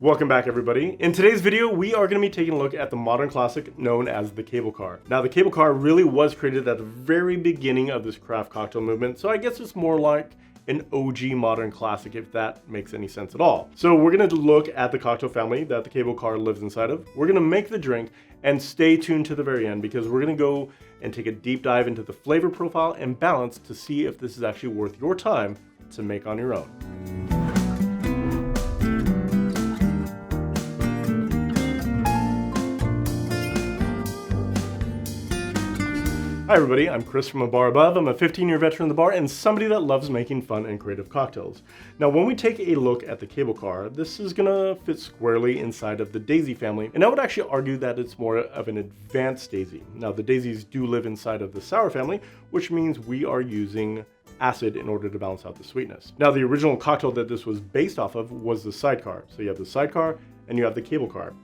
Welcome back, everybody. In today's video, we are going to be taking a look at the modern classic known as the cable car. Now, the cable car really was created at the very beginning of this craft cocktail movement, so I guess it's more like an OG modern classic, if that makes any sense at all. So we're going to look at the cocktail family that the cable car lives inside of. We're going to make the drink, and stay tuned to the very end because we're going to go and take a deep dive into the flavor profile and balance to see if this is actually worth your time to make on your own. Hi everybody, I'm Chris from A Bar Above. I'm a 15-year veteran of the bar and somebody that loves making fun and creative cocktails. Now, when we take a look at the cable car, this is gonna fit squarely inside of the Daisy family, and I would actually argue that it's more of an advanced Daisy. Now, the Daisies do live inside of the sour family, which means we are using acid in order to balance out the sweetness. Now, the original cocktail that this was based off of was the sidecar. So you have the sidecar and you have the cable car.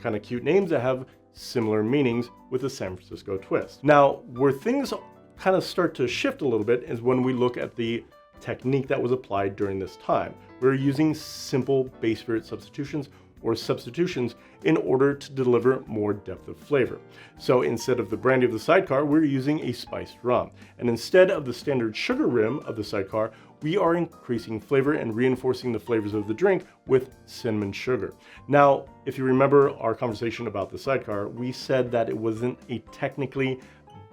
Kind of cute names that have similar meanings with a San Francisco twist. Now, where things kind of start to shift a little bit is when we look at the technique that was applied during this time. We're using simple base spirit substitutions or substitutions in order to deliver more depth of flavor. So instead of the brandy of the sidecar, we're using a spiced rum. And instead of the standard sugar rim of the sidecar, we are increasing flavor and reinforcing the flavors of the drink with cinnamon sugar. Now, if you remember our conversation about the sidecar, we said that it wasn't a technically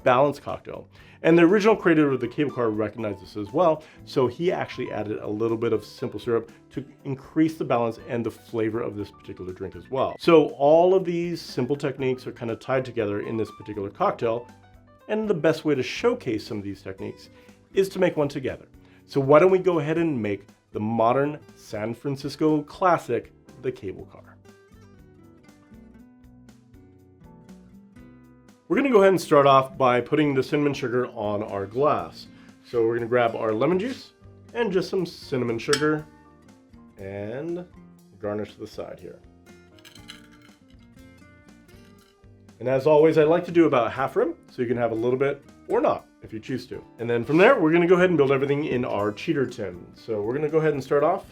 balanced cocktail. And the original creator of the cable car recognized this as well, so he actually added a little bit of simple syrup to increase the balance and the flavor of this particular drink as well. So all of these simple techniques are kind of tied together in this particular cocktail, and the best way to showcase some of these techniques is to make one together. So why don't we go ahead and make the modern San Francisco classic, the cable car. We're going to go ahead and start off by putting the cinnamon sugar on our glass. So we're going to grab our lemon juice and just some cinnamon sugar and garnish the side here. And as always, I like to do about half rim, so you can have a little bit or not if you choose to. And then from there, we're going to go ahead and build everything in our cheater tin. So we're going to go ahead and start off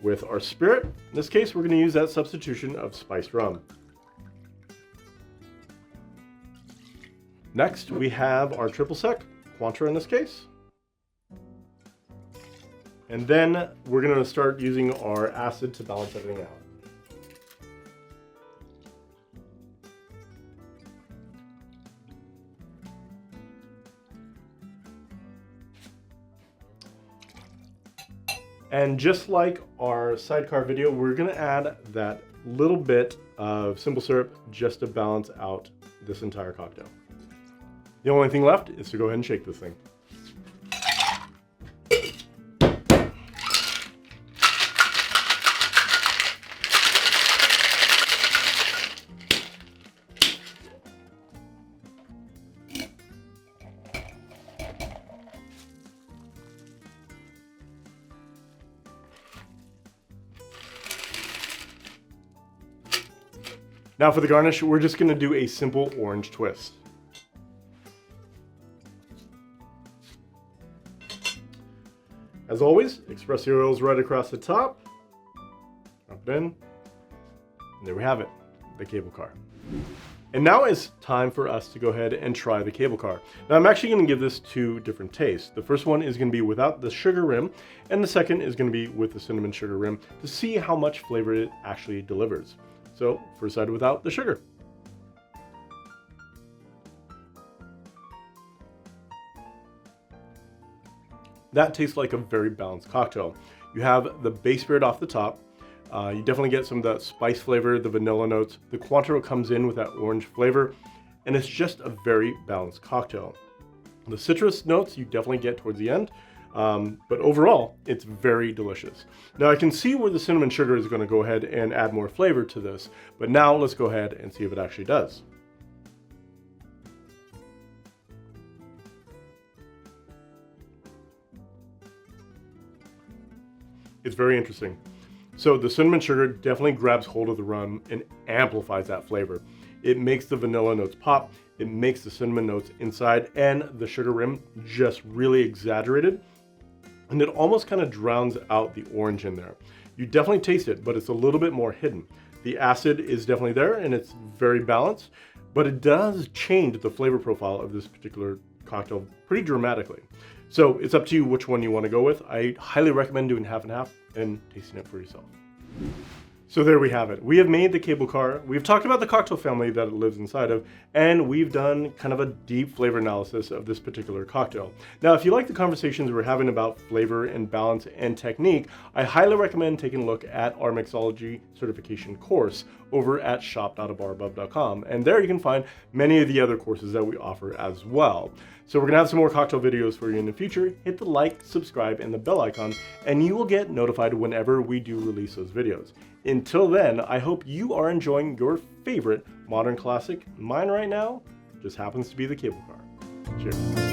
with our spirit. In this case, we're going to use that substitution of spiced rum. Next, we have our triple sec, Cointreau in this case. And then we're going to start using our acid to balance everything out. And just like our sidecar video, we're going to add that little bit of simple syrup just to balance out this entire cocktail. The only thing left is to go ahead and shake this thing. Now for the garnish, we're just going to do a simple orange twist. As always, express the oils right across the top. Drop it in. And there we have it, the cable car. And now it's time for us to go ahead and try the cable car. Now I'm actually going to give this two different tastes. The first one is going to be without the sugar rim, and the second is going to be with the cinnamon sugar rim to see how much flavor it actually delivers. So first side without the sugar. That tastes like a very balanced cocktail. You have the base spirit off the top. You definitely get some of that spice flavor, the vanilla notes. The Cointreau comes in with that orange flavor, and it's just a very balanced cocktail. The citrus notes you definitely get towards the end, but overall, it's very delicious. Now I can see where the cinnamon sugar is going to go ahead and add more flavor to this, but now let's go ahead and see if it actually does. It's very interesting. So the cinnamon sugar definitely grabs hold of the rum and amplifies that flavor. It makes the vanilla notes pop, it makes the cinnamon notes inside, and the sugar rim just really exaggerated. And it almost kind of drowns out the orange in there. You definitely taste it, but it's a little bit more hidden. The acid is definitely there and it's very balanced, but it does change the flavor profile of this particular cocktail pretty dramatically. So it's up to you which one you want to go with. I highly recommend doing half and half and tasting it for yourself. So there we have it. We have made the cable car, we've talked about the cocktail family that it lives inside of, and we've done kind of a deep flavor analysis of this particular cocktail. Now, if you like the conversations we're having about flavor and balance and technique, I highly recommend taking a look at our mixology certification course over at shop.abarabove.com. And there you can find many of the other courses that we offer as well. So we're gonna have some more cocktail videos for you in the future. Hit the like, subscribe, and the bell icon, and you will get notified whenever we do release those videos. Until then, I hope you are enjoying your favorite modern classic. Mine right now just happens to be the cable car. Cheers.